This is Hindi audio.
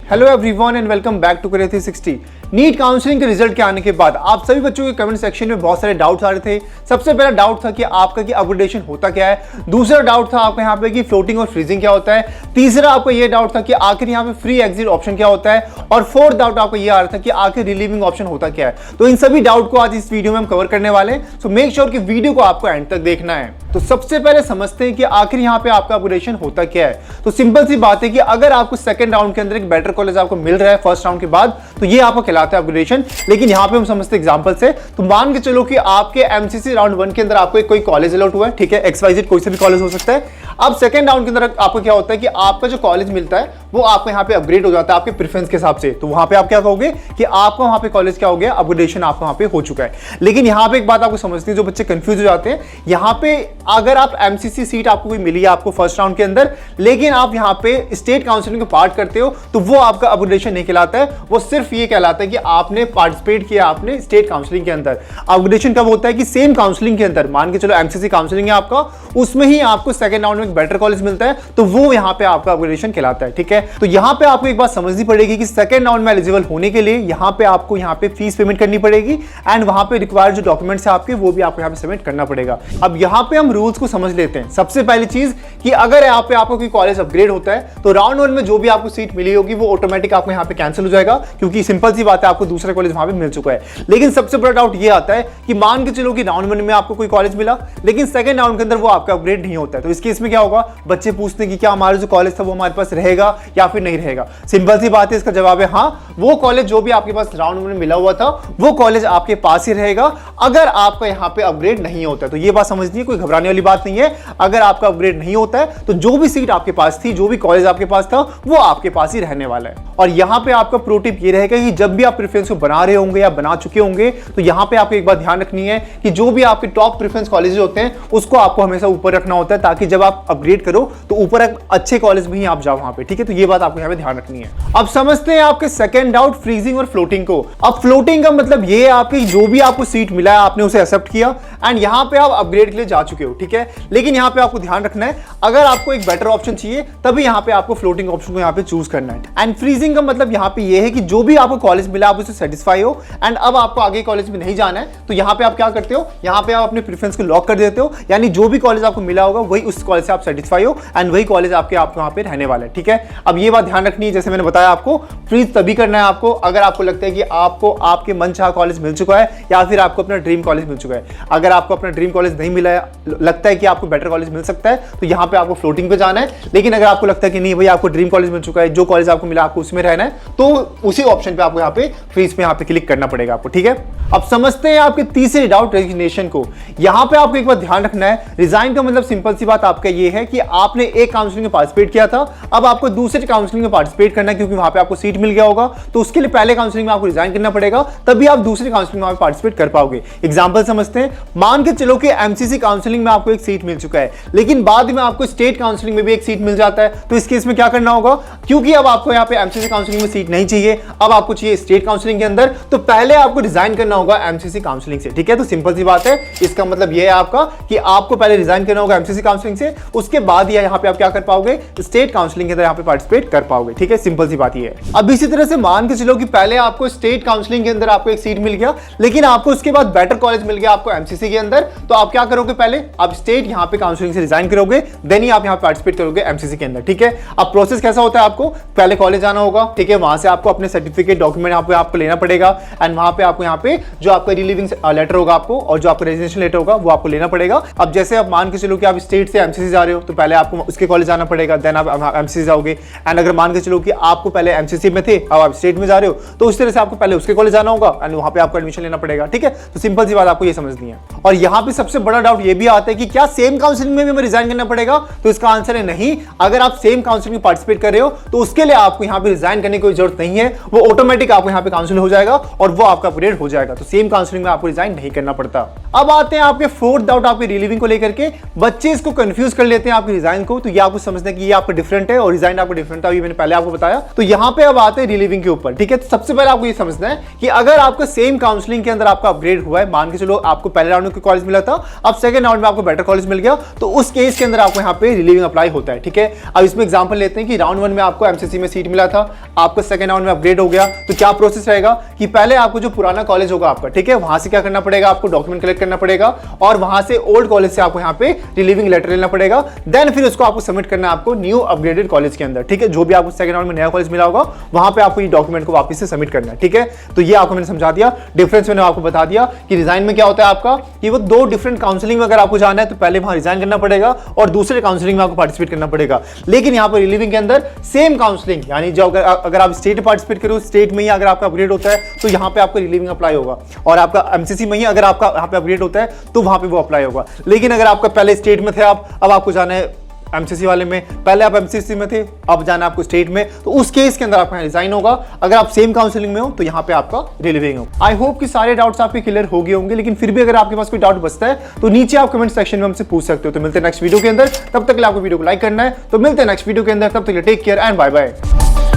Hello everyone and welcome back to career 360। NEET counselling के रिजल्ट के आने के बाद आप सभी बच्चों के कमेंट सेक्शन में बहुत सारे डाउट्स आ रहे थे। सबसे पहला डाउट था कि आपका कि अपग्रेडेशन होता क्या है। दूसरा डाउट था आपका यहाँ पे कि फ्लोटिंग और फ्रीजिंग क्या होता है। तीसरा आपका ये डाउट था कि आखिर यहाँ पे फ्री एग्जिट ऑप्शन क्या होता है। और फोर्थ डाउट आपको ये आ रहा था कि आखिर रिलीविंग ऑप्शन होता क्या है। तो इन सभी डाउट को आज इस वीडियो में हम कवर करने वाले हैं। सो मेक श्योर कि वीडियो को आपको एंड तक देखना है। तो सबसे पहले समझते हैं कि आखिर यहाँ पे आपका अपग्रेडेशन होता क्या है। तो सिंपल सी बात है कि अगर आपको सेकंड राउंड के अंदर एक बेटर कॉलेज आपको मिल रहा है फर्स्ट राउंड के बाद, तो ये आपको कहलाता है अपग्रेडेशन। लेकिन यहाँ पे हम समझते हैं एग्जांपल से। तो मान के चलो कि आपके एमसीसी राउंड 1 के अंदर आपको कोई कॉलेज अलॉट हुआ है, ठीक है, XYZ कोई से भी कॉलेज हो सकता है। अब सेकंड राउंड के अंदर आपको क्या होता है कि आपका जो कॉलेज मिलता है वो आपको यहाँ पे अपग्रेड हो जाता है आपके प्रेफरेंस के हिसाब से। तो वहां पे आप क्या कहोगे कि आपको वहां पे कॉलेज क्या हो गया, अपग्रेडेशन आपको वहां पे हो चुका है। लेकिन यहाँ पे एक बात आपको समझनी है, जो बच्चे कंफ्यूज हो जाते हैं, यहाँ पे अगर आप एमसीसी सीट आपको कोई मिली है आपको फर्स्ट राउंड के अंदर, लेकिन आप यहाँ पे स्टेट काउंसिलिंग को पार्ट करते हो, तो वो आपका अपग्रेडेशन नहीं कहलाता है। वो सिर्फ ये कहलाता है कि आपने पार्टिसिपेट किया आपने स्टेट काउंसिलिंग के अंदर। अपग्रेडेशन कब होता है कि सेम काउंसिलिंग के अंदर, मान के चलो एमसीसी काउंसिलिंग है आपका, उसमें ही आपको सेकंड राउंड में एक बेटर कॉलेज मिलता है, तो वो यहाँ पे आपका अपग्रेडेशन कहलाता है। ठीक है, तो यहाँ पे आपको एक बात समझनी पड़ेगी कि सेकंड राउंड में एलिजिबल होने के लिए यहाँ पे आपको यहाँ पे फीस पेमेंट करनी पड़ेगी एंड वहां पे रिक्वायर्ड जो डॉक्यूमेंट्स है आपके वो भी आपको यहाँ पे सबमिट करना पड़ेगा। अब यहाँ पे हम रूल्स को समझ लेते हैं। सबसे पहली चीज कि अगर यहाँ पे आपको कोई कॉलेज अपग्रेड होता है तो राउंड 1 में जो भी आपको सीट मिली होगी वो ऑटोमेटिक आपको यहाँ पे कैंसिल हो जाएगा, क्योंकि सिंपल सी बात है आपको दूसरा कॉलेज वहां पे मिल चुका है। लेकिन सबसे बड़ा डाउट ये आता है कि मान के चलो कि राउंड 1 में आपको कोई कॉलेज मिला, लेकिन सेकंड राउंड के अंदर वो आपका अपग्रेड नहीं होता है, तो इस केस में क्या होगा, बच्चे पूछते हैं कि क्या हमारा जो कॉलेज था वो हमारे पास रहेगा या फिर नहीं रहेगा। सिंपल सी बात है, इसका जवाब है हाँ, वो कॉलेज जो भी आपके पास राउंड 1 में मिला हुआ था वो कॉलेज आपके पास ही रहेगा अगर आपका यहाँ पे अपग्रेड नहीं होता है। तो ये बात समझनी है, कोई घबराने वाली बात नहीं है। अगर आपका अपग्रेड नहीं होता है तो जो भी सीट आपके पास थी, जो भी कॉलेज आपके पास था, वो आपके पास ही रहने वाला है। और यहाँ पे आपका प्रो टिप ये रहेगा कि जब भी आप प्रेफरेंस को बना रहे होंगे या बना चुके होंगे, तो यहाँ पे आपको एक बात ध्यान रखनी है कि जो भी आपके टॉप प्रेफरेंस कॉलेज होते हैं उसको आपको हमेशा ऊपर रखना होता है, ताकि जब आप अपग्रेड करो तो ऊपर अच्छे कॉलेज में ही आप जाओ वहां पे। ठीक है, तो ये बात आपको यहाँ पे ध्यान रखनी है। अब समझते हैं आपके सेकंड डाउट फ्रीजिंग और फ्लोटिंग को। अब फ्लोटिंग का मतलब ये है आपकी जो भी आपको सीट मिला है आपने उसे एक्सेप्ट किया एंड यहाँ पे आप अपग्रेड के लिए जा चुके हो। ठीक है, लेकिन यहाँ पे आपको ध्यान रखना है, अगर आपको एक बेटर ऑप्शन चाहिए तभी यहाँ पे आपको फ्लोटिंग ऑप्शन को यहाँ पे चूज करना है। एंड फ्रीजिंग का मतलब यहाँ पे ये है कि जो भी आपको कॉलेज मिला आप उससे सेटिस्फाई हो एंड अब आपको आगे कॉलेज में नहीं जाना है, तो यहाँ पे आप क्या करते हो, यहाँ पे आप अपने प्रेफरेंस को लॉक कर देते हो, यानी जो भी कॉलेज आपको मिला होगा वही उस कॉलेज से आप सेटिस्फाई हो एंड वही कॉलेज आपको यहाँ पे रहने वाला है। ठीक है, अब ये बात ध्यान रखनी है, जैसे मैंने बताया आपको फ्रीज तभी करना है आपको अगर आपको लगता है कि आपको आपके मनचाहा कॉलेज मिल चुका है या फिर आपको अपना ड्रीम कॉलेज मिल चुका है। अगर आपको अपना ड्रीम कॉलेज नहीं मिला है, लगता है कि आपको बेटर कॉलेज मिल सकता है, तो यहाँ पे आपको फ्लोटिंग पे जाना है। लेकिन अगर आपको लगता है कि नहीं भाई आपको ड्रीम कॉलेज मिल चुका है, जो कॉलेज आपको मिला आपको उसमें रहना है, तो उसी ऑप्शन पे आपको यहाँ पे फ्रीज पे यहाँ पे क्लिक करना पड़ेगा आपको। ठीक है, अब समझते हैं आपके तीसरे डाउट रेजिग्नेशन को। यहाँ पे आपको एक बात ध्यान रखना है, रिजाइन का मतलब सिंपल सी बात आपका ये है कि आपने एक काउंसलिंग में पार्टिसिपेट किया था, अब आपको दूसरे काउंसलिंग में पार्टिसिपेट करना है, क्योंकि वहां पे आपको सीट मिल गया होगा, तो उसके लिए पहले काउंसलिंग में आपको रिजाइन करना पड़ेगा, तभी आप दूसरे काउंसलिंग में पार्टिसिपेट कर पाओगे। एग्जांपल समझते हैं, मान के चलो कि एमसीसी काउंसलिंग में आपको एक सीट मिल चुका है, लेकिन बाद में आपको स्टेट काउंसलिंग में भी एक सीट मिल जाता है, तो इस केस में क्या करना होगा, क्योंकि अब आपको यहाँ पे एमसीसी काउंसलिंग में सीट नहीं चाहिए, अब आपको चाहिए स्टेट काउंसलिंग के अंदर, तो पहले आपको रिजाइन करना होगा एमसीसी काउंसलिंग से। ठीक है, तो सिंपल सी बात है, इसका मतलब यह है आपका कि आपको पहले रिजाइन करना होगा एमसीसी काउंसलिंग से, उसके बाद यहाँ पे आप क्या कर पाओगे, स्टेट काउंसलिंग के अंदर यहाँ पे पार्टिसिपेट कर पाओगे। ठीक है, सिंपल सी बात ये है। अब इसी तरह से मान के चलो कि पहले आपको स्टेट काउंसलिंग के अंदर आपको एक सीट मिल गया, लेकिन आपको उसके बाद बेटर कॉलेज मिल गया आपको एमसीसी के अंदर, तो आप क्या करोगे, पहले आप स्टेट यहाँ पे काउंसलिंग से रिजाइन करोगे, देन ही आप यहाँ पार्टिसिपेट करोगे एमसीसी के अंदर। ठीक है, अब प्रोसेस कैसा होता है, आपको पहले कॉलेज जाना होगा, ठीक है, वहां से आपको अपने सर्टिफिकेट डॉक्यूमेंट यहाँ पे आपको लेना पड़ेगा एंड वहां पे आपको यहाँ पे जो आपका रिलीविंग लेटर होगा आपको और जो आपका रेजिग्नेशन लेटर होगा वो आपको लेना पड़ेगा। अब जैसे आप मान के चलो कि आप स्टेट से एमसीसी जा रहे हो, तो पहले आपको उसके कॉलेज जाना पड़ेगा, देन आप एमसीसी जाओगे। एंड अगर मान के चलो कि आपको पहले एमसीसी में थे, अब आप स्टेट में जा रहे हो, तो उस तरह से आपको पहले उसके कॉलेज जाना होगा एंड वहां पे आपको एडमिशन लेना पड़ेगा। ठीक है, तो सिंपल सी बात आपको ये समझनी है। और यहाँ पे सबसे बड़ा डाउट ये भी आता है कि क्या सेम काउंसलिंग में भी हमें रिजाइन करना पड़ेगा, तो इसका आंसर है नहीं। अगर आप सेम काउंसलिंग में पार्टिसिपेट कर रहे हो तो उसके लिए आपको यहाँ पे रिजाइन करने की कोई जरूरत नहीं है, वो ऑटोमेटिक आपको आपको यहाँ पे काउंसलिंग हो जाएगा और वो आपका अपग्रेड हो जाएगा। तो सेम काउंसलिंग में आपको रिजाइन नहीं करना पड़ता। अब आते हैं आपके फोर्थ डाउट आपके रिलीविंग को लेकर के। बच्चे इसको कंफ्यूज कर लेते हैं आपके रिजाइन को, तो ये आपको समझना है कि ये आपका डिफरेंट है और रिजाइन आपका डिफरेंट था, ये मैंने पहले आपको बताया। तो यहाँ पे अब आते हैं रिलीविंग के ऊपर, ठीक है। तो सबसे पहले आपको ये समझना है कि अगर आपका सेम काउंसलिंग के अंदर आपका अपग्रेड हुआ है, मान के चलो आपको पहले राउंड में कॉलेज मिला था, अब सेकंड राउंड में आपको बेटर कॉलेज मिल गया, तो उस केस के अंदर आपको यहाँ पे रिलीविंग अप्लाई होता है, ठीक है। अब इसमें एग्जांपल लेते हैं कि राउंड 1 में आपको एमसीसी में सीट मिला था, आपको सेकंड राउंड में अपग्रेड हो गया, तो क्या प्रोसेस रहेगा कि पहले आपको जो पुराना कॉलेज होगा आपका, ठीक है, वहां से क्या करना पड़ेगा, आपको डॉक्यूमेंट कलेक्ट करना पड़ेगा और वहां से ओल्ड कॉलेज से आपको यहाँ पे रिलीविंग लेटर लेना पड़ेगा। देन फिर उसको आपको सबमिट करना है आपको न्यू अपग्रेडेड कॉलेज के अंदर, ठीक है। जो भी आपको सेकंड राउंड में नया कॉलेज मिला होगा वहां पे आपको ये डॉक्यूमेंट को वापस से सबमिट करना है, ठीक है। तो ये आपको मैंने समझा दिया। डिफरेंस मैंने आपको बता दिया कि रिजाइन में क्या होता है आपका कि वो दो डिफरेंट काउंसलिंग में अगर आपको जाना है तो पहले वहां रिजाइन करना पड़ेगा और दूसरे काउंसलिंग में आपको पार्टिसिपेट करना पड़ेगा। लेकिन यहाँ पर रिलीविंग के अंदर सेम काउंसलिंग, यानी जो अगर आप स्टेट पार्टिसिपेट करो, स्टेट में ही अगर आपका अपग्रेड होता है तो यहाँ पे आपको रिलीविंग अप्लाई होगा, और आपका एमसीसी में ही अगर आपका यहाँ पे अपग्रेड होता है तो वहां पे वो अप्लाई होगा। लेकिन अगर आपका पहले स्टेट में थे आप, अब आपको जाना है एमसीसी वाले में, पहले आप एमसीसी में थे अब जाना आपको स्टेट में, तो उस केस के अंदर आपका रिजाइन होगा। अगर आप सेम काउंसलिंग में हो तो यहाँ पे आपका रिलीविंग हो। आई होप कि सारे डाउट्स आपके क्लियर हो गए होंगे, लेकिन फिर भी अगर आपके पास कोई डाउट बचता है तो नीचे आप कमेंट सेक्शन में हमसे पूछ सकते हो। तो मिलते हैं नेक्स्ट वीडियो के अंदर, तब तक आपको वीडियो को लाइक करना है। तो मिलते हैं नेक्स्ट वीडियो के अंदर, तब तक take care and bye bye.